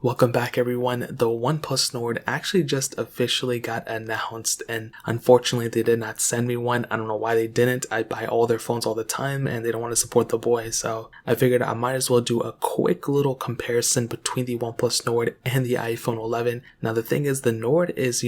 Welcome back everyone. The OnePlus Nord actually just officially got announced, and unfortunately they did not send me one. I don't know why they didn't. I buy all their phones all the time and they don't want to support the boy, so I figured I might as well do a quick little comparison between the OnePlus Nord and the iPhone 11. Now the thing is, the Nord is,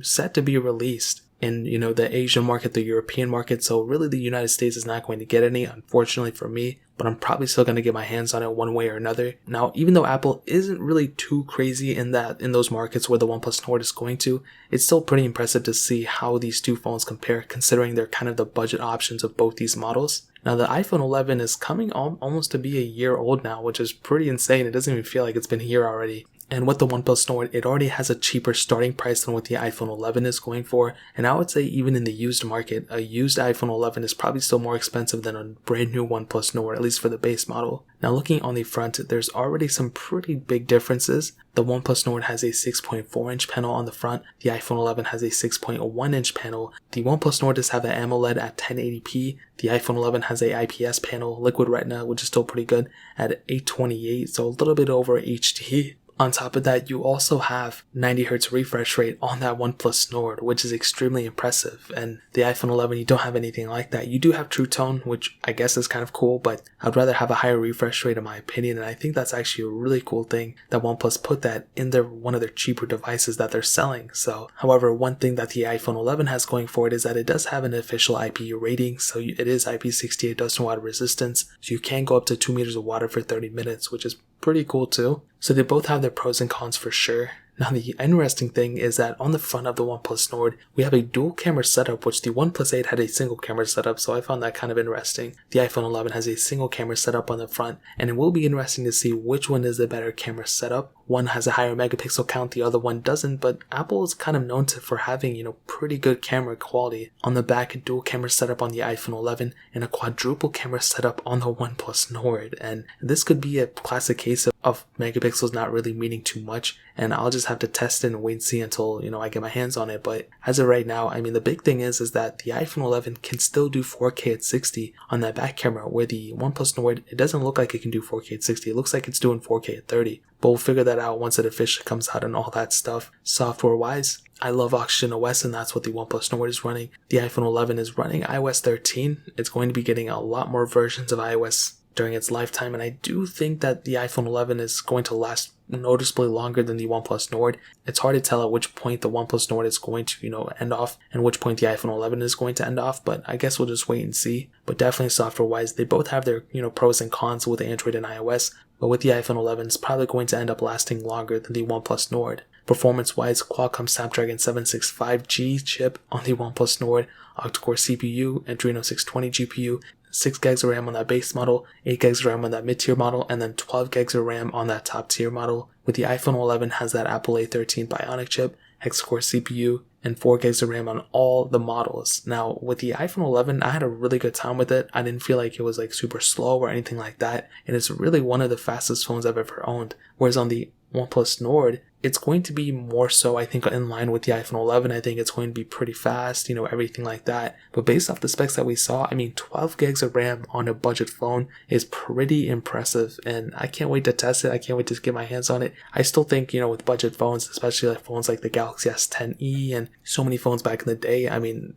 set to be released in, the Asian market, the European market, so really the United States is not going to get any, unfortunately for me, but I'm probably still going to get my hands on it one way or another. Now, even though Apple isn't really too crazy in those markets where the OnePlus Nord is going to, it's still pretty impressive to see how these two phones compare, considering they're kind of the budget options of both these models. Now, the iPhone 11 is coming almost to be a year old now, which is pretty insane. It doesn't even feel like it's been here already. And with the OnePlus Nord, it already has a cheaper starting price than what the iPhone 11 is going for. And I would say even in the used market, a used iPhone 11 is probably still more expensive than a brand new OnePlus Nord, at least for the base model. Now looking on the front, there's already some pretty big differences. The OnePlus Nord has a 6.4 inch panel on the front. The iPhone 11 has a 6.1 inch panel. The OnePlus Nord does have an AMOLED at 1080p. The iPhone 11 has a IPS panel, Liquid Retina, which is still pretty good, at 828, so a little bit over HD. On top of that, you also have 90Hz refresh rate on that OnePlus Nord, which is extremely impressive. And the iPhone 11, you don't have anything like that. You do have True Tone, which I guess is kind of cool, but I'd rather have a higher refresh rate in my opinion. And I think that's actually a really cool thing that OnePlus put that in one of their cheaper devices that they're selling. So, however, one thing that the iPhone 11 has going for it is that it does have an official IPU rating. So it is IP68 dust and water resistance. So you can go up to 2 meters of water for 30 minutes, which is pretty cool too. So they both have their pros and cons for sure. Now the interesting thing is that on the front of the OnePlus Nord, we have a dual camera setup, which the OnePlus 8 had a single camera setup, so I found that kind of interesting. The iPhone 11 has a single camera setup on the front, and it will be interesting to see which one is the better camera setup. One has a higher megapixel count, the other one doesn't, but Apple is kind of known for having, pretty good camera quality. On the back, a dual camera setup on the iPhone 11 and a quadruple camera setup on the OnePlus Nord, and this could be a classic case of megapixels not really meaning too much, and I'll just have to test it and wait and see until, I get my hands on it. But as of right now, the big thing is that the iPhone 11 can still do 4K at 60 on that back camera, where the OnePlus Nord, it doesn't look like it can do 4K at 60. It looks like it's doing 4K at 30. But we'll figure that out once it officially comes out and all that stuff. Software-wise, I love Oxygen OS, and that's what the OnePlus Nord is running. The iPhone 11 is running iOS 13. It's going to be getting a lot more versions of iOS during its lifetime, and I do think that the iPhone 11 is going to last noticeably longer than the OnePlus Nord. It's hard to tell at which point the OnePlus Nord is going to, end off, and which point the iPhone 11 is going to end off, but I guess we'll just wait and see. But definitely software-wise, they both have their, pros and cons with Android and iOS, but with the iPhone 11, it's probably going to end up lasting longer than the OnePlus Nord. Performance-wise, Qualcomm Snapdragon 765G chip on the OnePlus Nord, octa-core CPU, Adreno 620 GPU, 6 gigs of RAM on that base model, 8 gigs of RAM on that mid-tier model, and then 12 gigs of RAM on that top-tier model. With the iPhone 11 has that Apple A13 Bionic chip, hexa-core CPU, and 4 gigs of RAM on all the models. Now, with the iPhone 11, I had a really good time with it. I didn't feel like it was super slow or anything like that, and it's really one of the fastest phones I've ever owned. Whereas on the OnePlus Nord, it's going to be more so, I think, in line with the iPhone 11. I think it's going to be pretty fast, everything like that. But based off the specs that we saw, 12 gigs of RAM on a budget phone is pretty impressive, and I can't wait to test it. I can't wait to get my hands on it. I still think, with budget phones, especially phones like the Galaxy S10e and so many phones back in the day,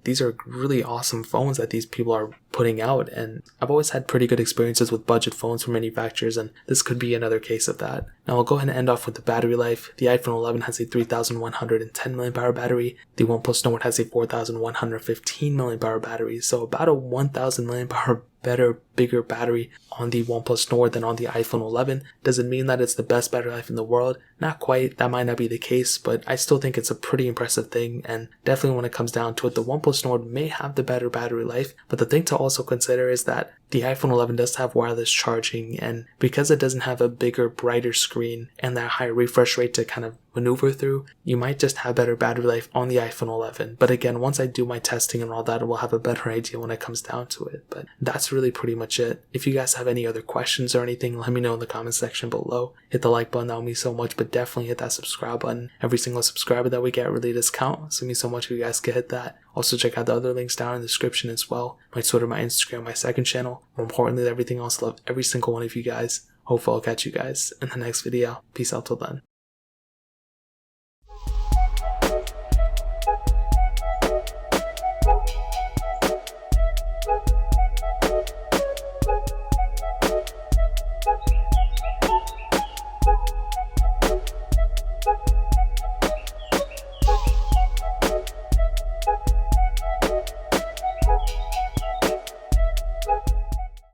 these are really awesome phones that these people are putting out, and I've always had pretty good experiences with budget phones from manufacturers, and this could be another case of that. Now I'll go ahead and end off with the battery life. The iPhone 11 has a 3,110 mAh battery. The OnePlus Nord has a 4,115 mAh battery, so about a 1,000 mAh better, bigger battery on the OnePlus Nord than on the iPhone 11. Does it mean that it's the best battery life in the world? Not quite. That might not be the case, but I still think it's a pretty impressive thing, and definitely when it comes down to it, the OnePlus Nord may have the better battery life, but the thing to also consider is that the iPhone 11 does have wireless charging, and because it doesn't have a bigger, brighter screen and that high refresh rate to kind of maneuver through, you might just have better battery life on the iPhone 11. But again, once I do my testing and all that, we'll have a better idea when it comes down to it. But that's really pretty much it. If you guys have any other questions or anything, let me know in the comment section below. Hit the like button, that would mean so much, but definitely hit that subscribe button. Every single subscriber that we get really does count, so it means so much if you guys can hit that. Also check out the other links down in the description as well. My Twitter, my Instagram, my second channel. More importantly than everything else, love every single one of you guys. hopefully I'll catch you guys in the next video. Peace out till then.